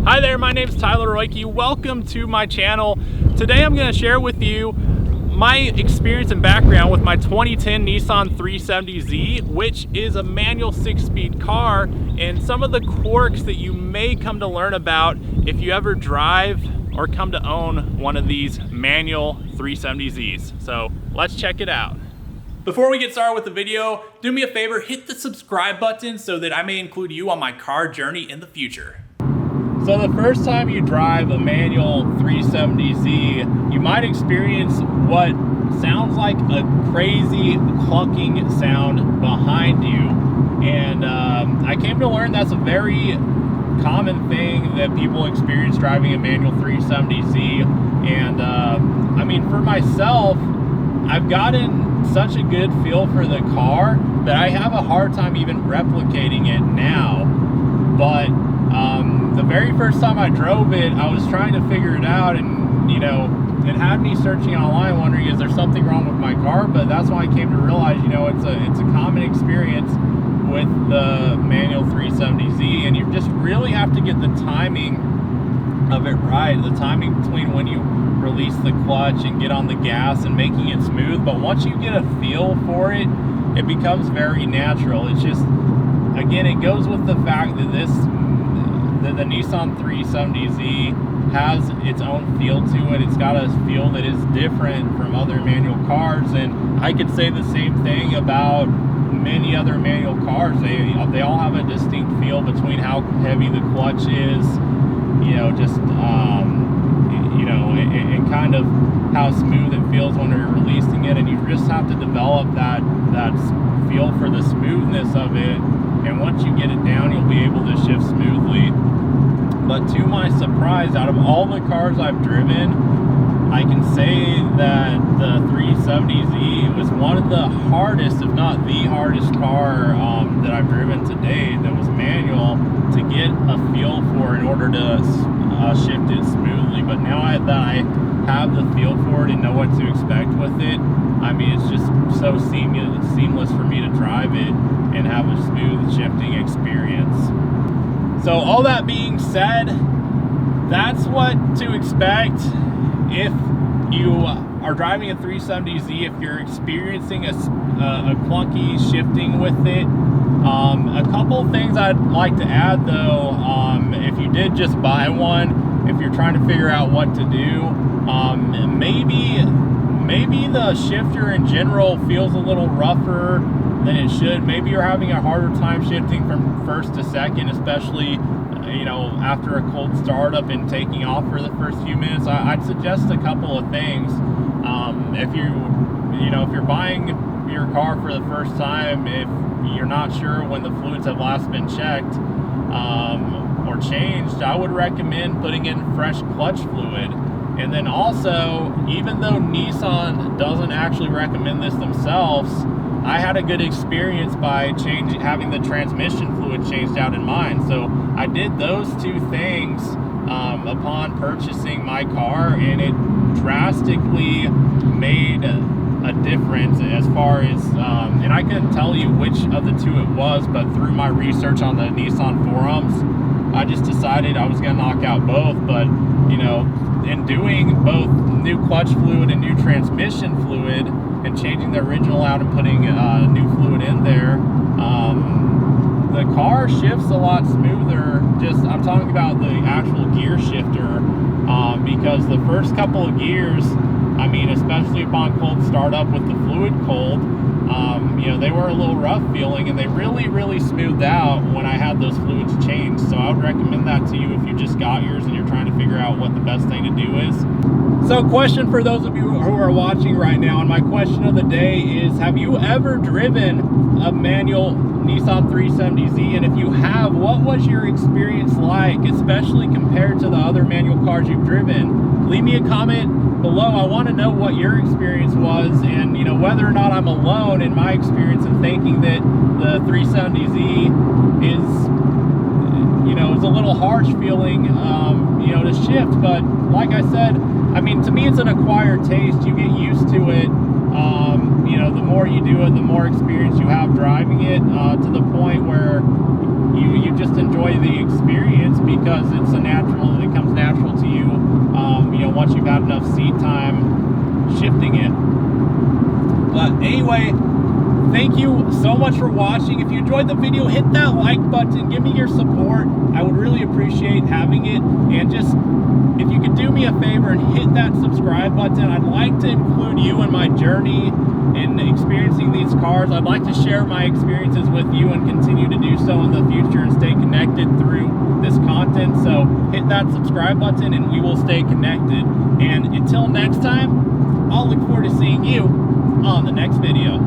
Hi there, my name is Tyler Roicki. Welcome to my channel. Today I'm going to share with you my experience and background with my 2010 Nissan 370Z, which is a manual 6-speed car, and some of the quirks that you may come to learn about if you ever drive or come to own one of these manual 370Zs. So let's check it out. Before we get started with the video, do me a favor, hit the subscribe button so that I may include you on my car journey in the future. So the first time you drive a manual 370Z, you might experience what sounds like a crazy clunking sound behind you. And I came to learn that's a very common thing that people experience driving a manual 370Z. And I mean, for myself, I've gotten such a good feel for the car that I have a hard time even replicating it now. But the very first time I drove it, I was trying to figure it out, and you know, it had me searching online wondering, is there something wrong with my car? But that's when I came to realize, you know, it's a common experience with the manual 370Z, and you just really have to get the timing of it right, the timing between when you release the clutch and get on the gas and making it smooth. But once you get a feel for it, it becomes very natural. It's just, again, it goes with the fact that the Nissan 370Z has its own feel to it. It's got a feel that is different from other manual cars, and I could say the same thing about many other manual cars. They all have a distinct feel between how heavy the clutch is, you know, just you know, and kind of how smooth it feels when you're releasing it, and you just have to develop that feel for the smoothness of it. And once you get it down, you'll be able to shift smoothly. But to my surprise, out of all the cars I've driven, I can say that the 370Z was one of the hardest, if not the hardest car that I've driven to date that was manual to get a feel for in order to shift it smoothly. But now that I have the feel for it and know what to expect with it, I mean, it's just so seamless for me to drive it and have a smooth shifting experience. So all that being said, that's what to expect if you are driving a 370Z, if you're experiencing a clunky shifting with it. A couple things I'd like to add though, if you did just buy one, if you're trying to figure out what to do, maybe the shifter in general feels a little rougher than it should. Maybe you're having a harder time shifting from first to second, especially you know, after a cold startup and taking off for the first few minutes. I'd suggest a couple of things. If you're buying your car for the first time, if you're not sure when the fluids have last been checked or changed, I would recommend putting in fresh clutch fluid. And then also, even though Nissan doesn't actually recommend this themselves, I had a good experience by having the transmission fluid changed out in mine. So I did those two things upon purchasing my car, and it drastically made a difference as far as, and I couldn't tell you which of the two it was, but through my research on the Nissan forums, I just decided I was going to knock out both. But, you know, in doing both new clutch fluid and new transmission fluid, and changing the original out and putting new fluid in there, the car shifts a lot smoother. I'm talking about the actual gear shifter, because the first couple of gears, I mean, especially upon cold startup with the fluid cold, you know, they were a little rough feeling, and they really smoothed out when I had those fluids changed. So I would recommend that to you if you just got yours and you're trying to figure out what the best thing to do is. So question for those of you who are watching right now, and my question of the day is, have you ever driven a manual Nissan 370Z? And if you have, what was your experience like, especially compared to the other manual cars you've driven? Leave me a comment below. I want to know what your experience was, and you know, whether or not I'm alone in my experience in thinking that the 370Z is, you know, is a little harsh feeling, you know, to shift. But like I said, I mean, to me, it's an acquired taste. You get used to it. You know, the more you do it, the more experience you have driving it, to the point where, you just enjoy the experience because it comes natural to you. You know, once you've had enough seat time shifting it. But anyway, thank you so much for watching. If you enjoyed the video, hit that like button, give me your support. I would really appreciate having it. And just, if you could do me a favor and hit that subscribe button, I'd like to include you in my journey in experiencing these cars. I'd like to share my experiences with you and continue to do so in the future and stay connected through this content. So hit that subscribe button and we will stay connected. And until next time, I'll look forward to seeing you on the next video.